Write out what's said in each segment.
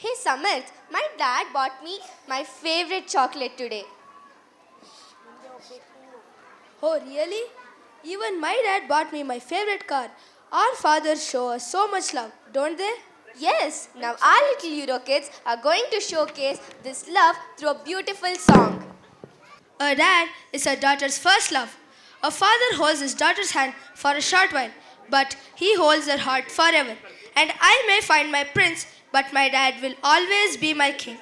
Hey Samarth, my dad bought me my favorite chocolate today. Oh, really? Even my dad bought me my favorite car. Our fathers show us so much love, don't they? Yes, now our little Euro kids are going to showcase this love through a beautiful song. A dad is a daughter's first love. A father holds his daughter's hand for a short while, but he holds her heart forever. And I may find my prince, but my dad will always be my king.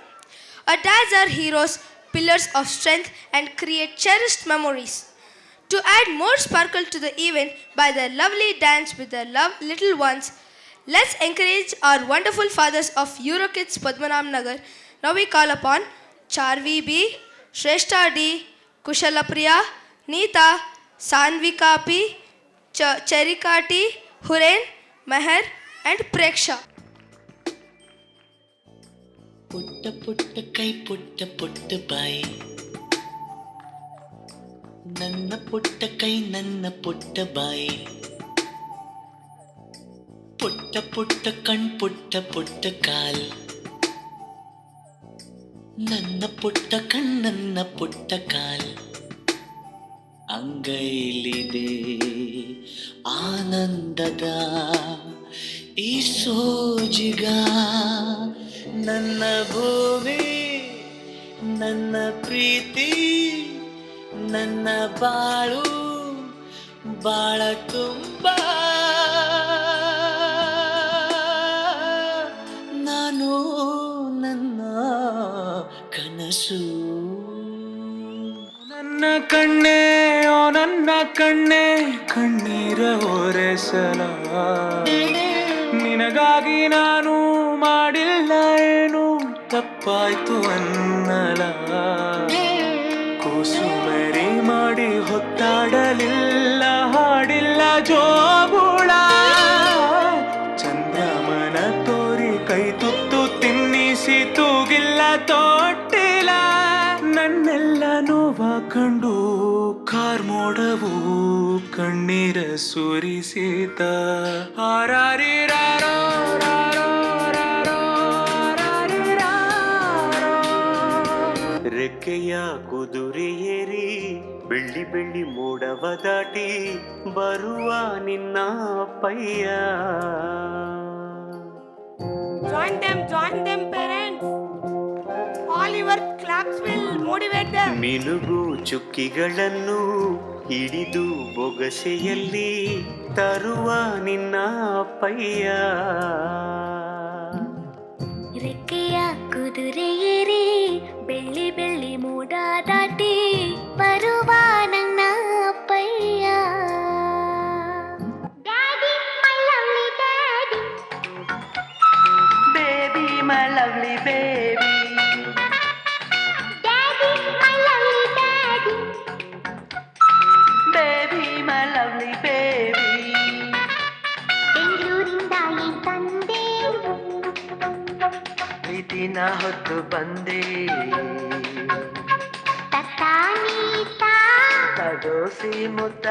Our dads are heroes, pillars of strength, and create cherished memories. To add more sparkle to the event by their lovely dance with their little ones, let's encourage our wonderful fathers of Eurokids Padmanab Nagar. Now we call upon Charvi B, Shrestha D, Kushala Priya, Neeta, Sanvika P, Cherika T, Huren, Meher, and Preksha. ಪುಟ್ಟ ಪುಟ್ಟ ಕೈ ಪುಟ್ಟ ಪುಟ್ಟ ಬಾಯಿ ನನ್ನ ಪುಟ್ಟ ಕೈ ನನ್ನ ಪುಟ್ಟ ಬಾಯಿ ಪುಟ್ಟ ಪುಟ್ಟ ಕಣ್ ಪುಟ್ಟ ಪುಟ್ಟ ಕಾಲ್ ನನ್ನ ಪುಟ್ಟ ಕಣ್ ನನ್ನ ಪುಟ್ಟ ಕಾಲ್ ಅಂಗೈಲಿದೆ ಆನಂದದ ಈ ಸೋಜಿಗ ನನ್ನ ಭೂಮಿ ನನ್ನ ಪ್ರೀತಿ ನನ್ನ ಬಾಳು ಬಾಳ ತುಂಬ ನಾನು ನನ್ನ ಕನಸು ನನ್ನ ಕಣ್ಣೇ ಓ ನನ್ನ ಕಣ್ಣೇ ಕಣ್ಣೀರ ಹೊರೆಸಲ ನಿನಗಾಗಿ ನಾನು ಮಾಡಿಲ್ಲ ಏನು ತಪ್ಪಾಯ್ತು ಅನ್ನಲ ಕೂಸು ಮರಿ ಮಾಡಿ ಹೊತ್ತಾಡಲಿಲ್ಲ ಹಾಡಿಲ್ಲ ಜೋಗುಳ ಚಂದ್ರಮನ ತೋರಿ ಕೈ ತುತ್ತು ತಿನ್ನಿಸಿ ತೂಗಿಲ್ಲ ತೊಟ್ಟಿಲ್ಲ ನನ್ನೆಲ್ಲ ನೋವ ಕಂಡು ಕಾರ್ಮೋಡವು ಕಣ್ಣೀರ ಸುರಿಸಿದ ಹಾರಾರಿರಾರೋ ರೆಕ್ಕೆಯ ಕುದುರೆ ಏರಿ ಬೆಳ್ಳಿ ಬೆಳ್ಳಿ ಮೋಡವ ದಾಟಿ ಬರುವ ನಿನ್ನ ಪಯ್ಯ Join them parents. All your claps will motivate them. ಮಿನುಗು ಚುಕ್ಕಿಗಳನ್ನು ಹಿಡಿದು ಬೊಗಸೆಯಲ್ಲಿ ತರುವ ನಿನ್ನ ಪಯ್ಯ ರೆಕ್ಕೆಯ ಕುದುರೆ ಏರಿ ಬೆಳ್ಳಿ ಬೆಳ್ಳಿ ಮೋಡ ದಾಟಿ ಬರುವ ನನ್ನ ಅಪ್ಪಯ್ಯ baby my lovely baby baby my lovely baby ಬೆಂಗಳೂರಿಂದ ಈ ತಂದೆ ಪ್ರೀತಿನ ಹೊತ್ತು ಬಂದೆ ತತ್ತಾನೀತಾ ತಗೋಸಿ ಮುತ್ತ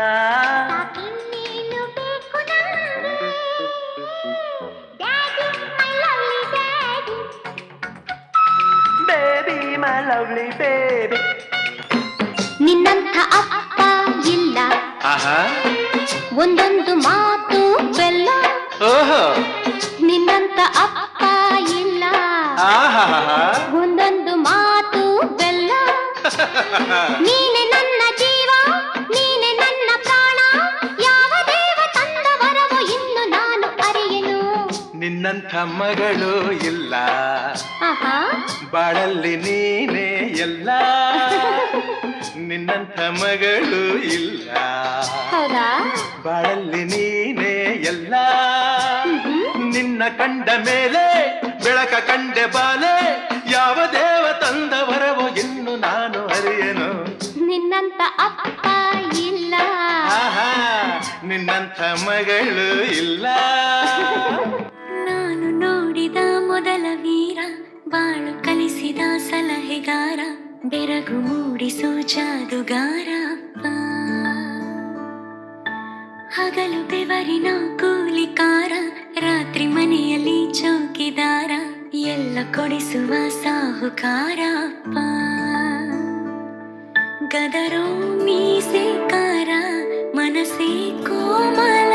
ಇನ್ನೇನು ಬೇಕು ನಂಗೆ daddy my lovely daddy baby my lovely baby ನಿನ್ನಂಥ ಅಪ್ಪ ಇಲ್ಲ ಒಂದೊಂದು ಮಾತು ಬೆಲ್ಲ ನಿನ್ನಂಥ ಅಪ್ಪ ಇಲ್ಲ ಒಂದೊಂದು ಮಾತು ಬೆಲ್ಲ ನೀನೆ ನನ್ನ ಜೀವ ನೀನೆ ನನ್ನ ಪ್ರಾಣ ಯಾವ ದೇವ ತಂದ ವರವೋ ಇನ್ನು ನಾನು ಅರಿಯೆನು ನಿನ್ನಂಥ ಮಗಳು ಇಲ್ಲ ಆಹಾ ಬಾಳಲ್ಲಿ ನೀನೇ ಎಲ್ಲ ನಿನ್ನಂಥ ಮಗಳು ಇಲ್ಲ ಹೌದಾ ಬಾಳಲ್ಲಿ ನೀನೇ ಎಲ್ಲ ನಿನ್ನ ಕಂಡ ಮೇಲೆ ಬೆಳಕ ಕಂಡೆ ಬಾಲೆ ಯಾವ ದೇವ ತಂದ ವರವೋ ಇನ್ನು ನಾನು ಅರಿಯನು ನಿನ್ನಂಥ ಅಪ್ಪ ಇಲ್ಲ ಆಹಾ ನಿನ್ನಂಥ ಮಗಳು ಇಲ್ಲ ನಾನು ನೋಡಿದ ಮೊದಲ ವೀರ ಬಾಳು ಕಲಿಸಿದ ಸಲಹೆಗಾರ ಬೆರಗು ಮೂಡಿಸೋ ಜಾದುಗಾರ ಅಪ್ಪ ಹಗಲು ಬೆವರಿನ ಕೂಲಿಕಾರ ರಾತ್ರಿ ಮನೆಯಲ್ಲಿ ಚೌಕಿದಾರ ಎಲ್ಲ ಕೊಡಿಸುವ ಸಾಹುಕಾರಪ್ಪ ಗದರೋ ಮೀಸೆಕಾರ ಮನಸ್ಸೇ ಕೋಮಲ